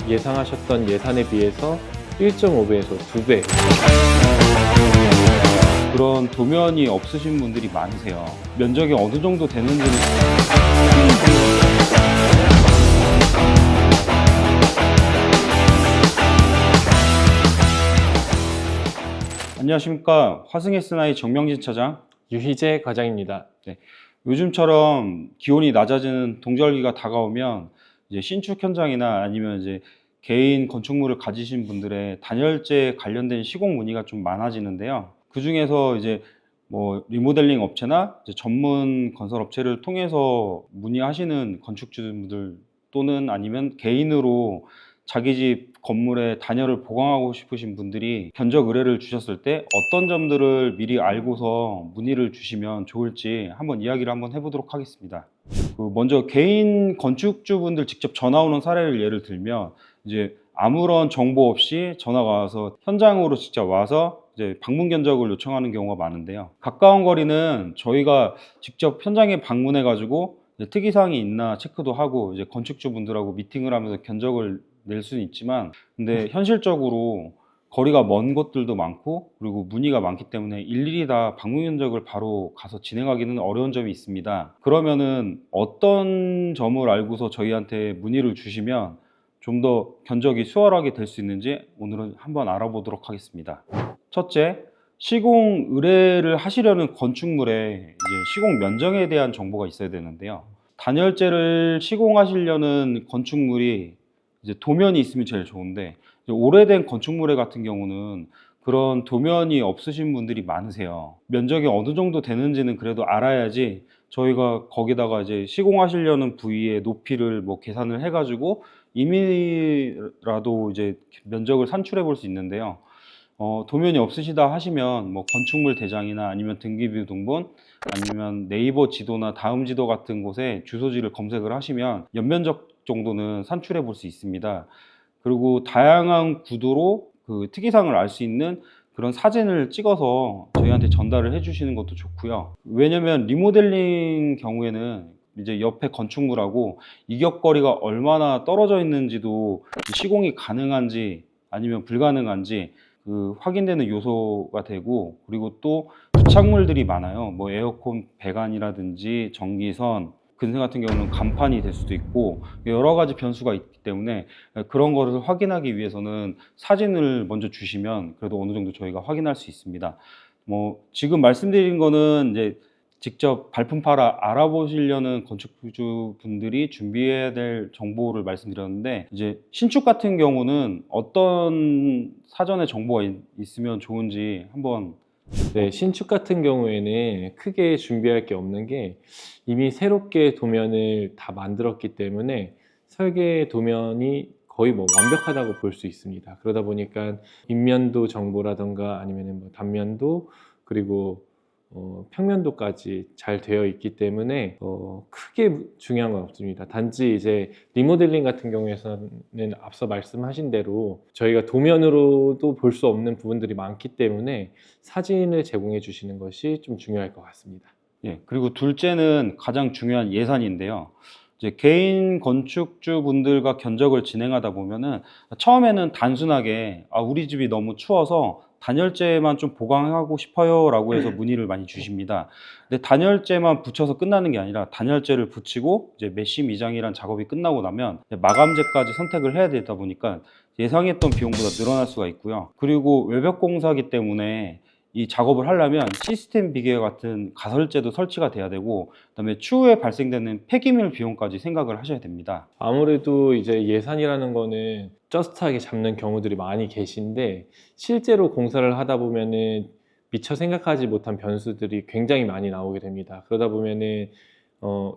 예상하셨던 예산에 비해서 1.5배에서 2배. 그런 도면이 없으신 분들이 많으세요. 면적이 어느 정도 되는지는 안녕하십니까, 화승 S&I 정명진 차장. 유희재 과장입니다. 네, 요즘처럼 기온이 낮아지는 동절기가 다가오면 이제 신축 현장이나 아니면 이제 개인 건축물을 가지신 분들의 단열재 관련된 시공 문의가 좀 많아지는데요. 그 중에서 이제 뭐 리모델링 업체나 이제 전문 건설 업체를 통해서 문의하시는 건축주분들 또는 아니면 개인으로 자기 집 건물의 단열을 보강하고 싶으신 분들이 견적 의뢰를 주셨을 때 어떤 점들을 미리 알고서 문의를 주시면 좋을지 한번 이야기를 한번 해보도록 하겠습니다. 먼저 개인 건축주분들 직접 전화 오는 사례를 예를 들면 이제 아무런 정보 없이 전화가 와서 현장으로 직접 와서 이제 방문 견적을 요청하는 경우가 많은데요. 가까운 거리는 저희가 직접 현장에 방문해 가지고 특이사항이 있나 체크도 하고 이제 건축주분들하고 미팅을 하면서 견적을 낼 수는 있지만, 근데 현실적으로 거리가 먼 곳들도 많고 그리고 문의가 많기 때문에 일일이 다 방문 견적을 바로 가서 진행하기는 어려운 점이 있습니다. 그러면은 어떤 점을 알고서 저희한테 문의를 주시면 좀 더 견적이 수월하게 될 수 있는지 오늘은 한번 알아보도록 하겠습니다. 첫째, 시공 의뢰를 하시려는 건축물의 이제 시공 면적에 대한 정보가 있어야 되는데요. 단열재를 시공하시려는 건축물이 이제 도면이 있으면 제일 좋은데, 이제 오래된 건축물에 같은 경우는 그런 도면이 없으신 분들이 많으세요. 면적이 어느 정도 되는지는 그래도 알아야지 저희가 거기다가 이제 시공하시려는 부위의 높이를 뭐 계산을 해가지고 임의라도 이제 면적을 산출해 볼 수 있는데요. 도면이 없으시다 하시면 뭐 건축물 대장이나 아니면 등기부등본 아니면 네이버 지도나 다음 지도 같은 곳에 주소지를 검색을 하시면 연면적 정도는 산출해 볼 수 있습니다. 그리고 다양한 구도로 그 특이사항을 알 수 있는 그런 사진을 찍어서 저희한테 전달을 해 주시는 것도 좋고요. 왜냐면 리모델링 경우에는 이제 옆에 건축물하고 이격거리가 얼마나 떨어져 있는지도 시공이 가능한지 아니면 불가능한지 확인되는 요소가 되고, 그리고 또 부착물들이 많아요. 뭐 에어컨 배관이라든지 전기선, 근생 같은 경우는 간판이 될 수도 있고 여러 가지 변수가 있기 때문에 그런 거를 확인하기 위해서는 사진을 먼저 주시면 그래도 어느 정도 저희가 확인할 수 있습니다. 뭐 지금 말씀드린 거는 이제 직접 발품파라 알아보시려는 건축주 분들이 준비해야 될 정보를 말씀드렸는데, 이제 신축 같은 경우는 어떤 사전에 정보가 있으면 좋은지 한번. 네, 신축 같은 경우에는 크게 준비할 게 없는 게 이미 새롭게 도면을 다 만들었기 때문에 설계 도면이 거의 뭐 완벽하다고 볼 수 있습니다. 그러다 보니까 인면도 정보라던가 아니면 뭐 단면도 그리고 평면도까지 잘 되어 있기 때문에 크게 중요한 건 없습니다. 단지 이제 리모델링 같은 경우에서는 앞서 말씀하신 대로 저희가 도면으로도 볼 수 없는 부분들이 많기 때문에 사진을 제공해 주시는 것이 좀 중요할 것 같습니다. 예, 그리고 둘째는 가장 중요한 예산인데요. 이제 개인 건축주 분들과 견적을 진행하다 보면은 처음에는 단순하게 우리 집이 너무 추워서 단열재만 좀 보강하고 싶어요 라고 해서 문의를 많이 주십니다. 근데 단열재만 붙여서 끝나는 게 아니라 단열재를 붙이고 이제 메쉬 미장이란 작업이 끝나고 나면 마감재까지 선택을 해야 되다 보니까 예상했던 비용보다 늘어날 수가 있고요. 그리고 외벽 공사기 때문에 이 작업을 하려면 시스템 비계 같은 가설재도 설치가 돼야 되고, 그다음에 추후에 발생되는 폐기물 비용까지 생각을 하셔야 됩니다. 아무래도 이제 예산이라는 거는 저스트하게 잡는 경우들이 많이 계신데 실제로 공사를 하다 보면은 미처 생각하지 못한 변수들이 굉장히 많이 나오게 됩니다. 그러다 보면은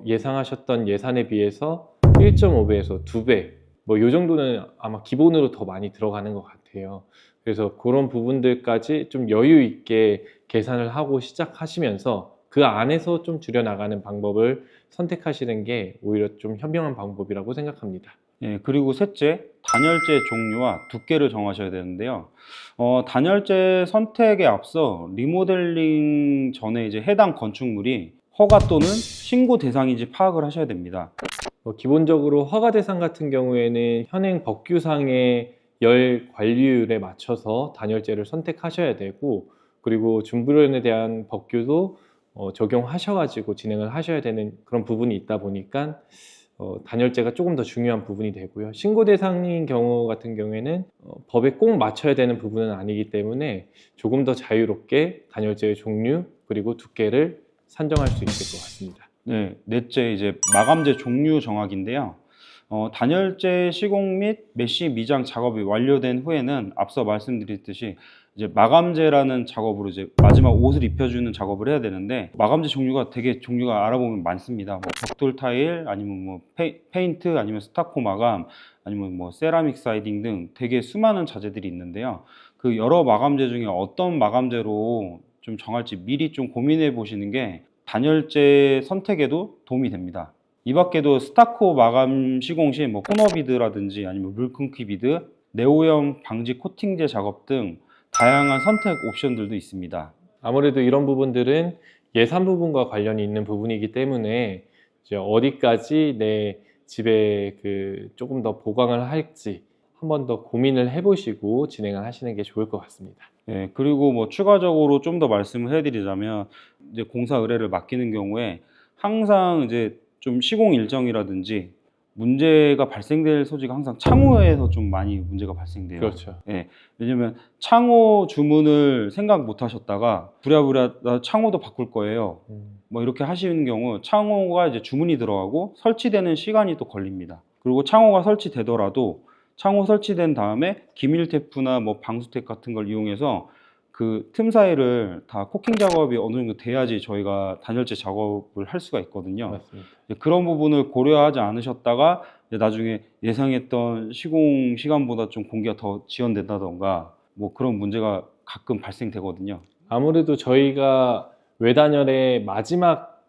예상하셨던 예산에 비해서 1.5배에서 2배 뭐 이 정도는 아마 기본으로 더 많이 들어가는 것 같아요. 그래서 그런 부분들까지 좀 여유 있게 계산을 하고 시작하시면서 그 안에서 좀 줄여나가는 방법을 선택하시는 게 오히려 좀 현명한 방법이라고 생각합니다. 예, 그리고 셋째, 단열재 종류와 두께를 정하셔야 되는데요. 단열재 선택에 앞서 리모델링 전에 이제 해당 건축물이 허가 또는 신고 대상인지 파악을 하셔야 됩니다. 기본적으로 허가 대상 같은 경우에는 현행 법규상의 열 관리율에 맞춰서 단열재를 선택하셔야 되고, 그리고 중불연에 대한 법규도 적용하셔가지고 진행을 하셔야 되는 그런 부분이 있다 보니까 단열재가 조금 더 중요한 부분이 되고요. 신고 대상인 경우 같은 경우에는 법에 꼭 맞춰야 되는 부분은 아니기 때문에 조금 더 자유롭게 단열재의 종류 그리고 두께를 산정할 수 있을 것 같습니다. 네, 넷째 이제 마감재 종류 정하기인데요. 단열재 시공 및 메쉬 미장 작업이 완료된 후에는 앞서 말씀드렸듯이 이제 마감재라는 작업으로 이제 마지막 옷을 입혀주는 작업을 해야 되는데, 마감재 종류가 되게 종류가 알아보면 많습니다. 뭐 벽돌 타일, 아니면 뭐 페인트, 아니면 스타코 마감, 아니면 뭐 세라믹 사이딩 등 되게 수많은 자재들이 있는데요. 그 여러 마감재 중에 어떤 마감재로 좀 정할지 미리 좀 고민해 보시는 게 단열재 선택에도 도움이 됩니다. 이 밖에도 스타코 마감 시공 시 뭐 코너비드라든지 아니면 물금기 비드, 네오염 방지 코팅제 작업 등 다양한 선택 옵션들도 있습니다. 아무래도 이런 부분들은 예산 부분과 관련이 있는 부분이기 때문에 이제 어디까지 내 집에 조금 더 보강을 할지 한 번 더 고민을 해보시고 진행을 하시는 게 좋을 것 같습니다. 네, 그리고 뭐 추가적으로 좀 더 말씀을 해드리자면, 이제 공사 의뢰를 맡기는 경우에 항상 이제 좀 시공 일정이라든지 문제가 발생될 소지가 항상 창호에서 좀 많이 문제가 발생돼요. 그렇죠. 예, 왜냐면 창호 주문을 생각 못 하셨다가 부랴부랴 나 창호도 바꿀 거예요, 뭐 이렇게 하시는 경우 창호가 이제 주문이 들어가고 설치되는 시간이 또 걸립니다. 그리고 창호가 설치되더라도 창호 설치된 다음에 기밀 테프나 뭐 방수 텍 같은 걸 이용해서 그 틈 사이를 다 코킹 작업이 어느 정도 돼야지 저희가 단열재 작업을 할 수가 있거든요. 맞습니다. 그런 부분을 고려하지 않으셨다가 이제 나중에 예상했던 시공 시간보다 좀 공기가 더 지연된다던가 뭐 그런 문제가 가끔 발생되거든요. 아무래도 저희가 외단열의 마지막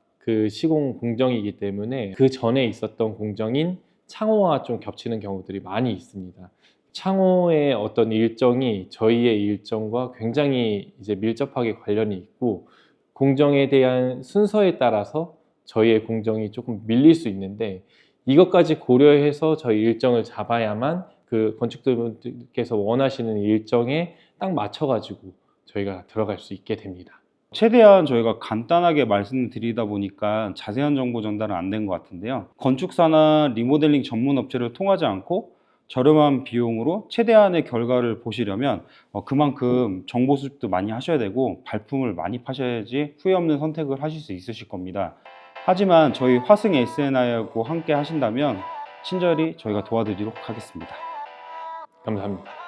시공 공정이기 때문에 그 전에 있었던 공정인 창호와 좀 겹치는 경우들이 많이 있습니다. 창호의 어떤 일정이 저희의 일정과 굉장히 이제 밀접하게 관련이 있고, 공정에 대한 순서에 따라서 저희의 공정이 조금 밀릴 수 있는데, 이것까지 고려해서 저희 일정을 잡아야만 그 건축주분들께서 원하시는 일정에 딱 맞춰가지고 저희가 들어갈 수 있게 됩니다. 최대한 저희가 간단하게 말씀드리다 보니까 자세한 정보 전달은 안 된 것 같은데요. 건축사나 리모델링 전문 업체를 통하지 않고 저렴한 비용으로 최대한의 결과를 보시려면 그만큼 정보 수집도 많이 하셔야 되고 발품을 많이 파셔야지 후회 없는 선택을 하실 수 있으실 겁니다. 하지만 저희 화승 SNI하고 함께 하신다면 친절히 저희가 도와드리도록 하겠습니다. 감사합니다.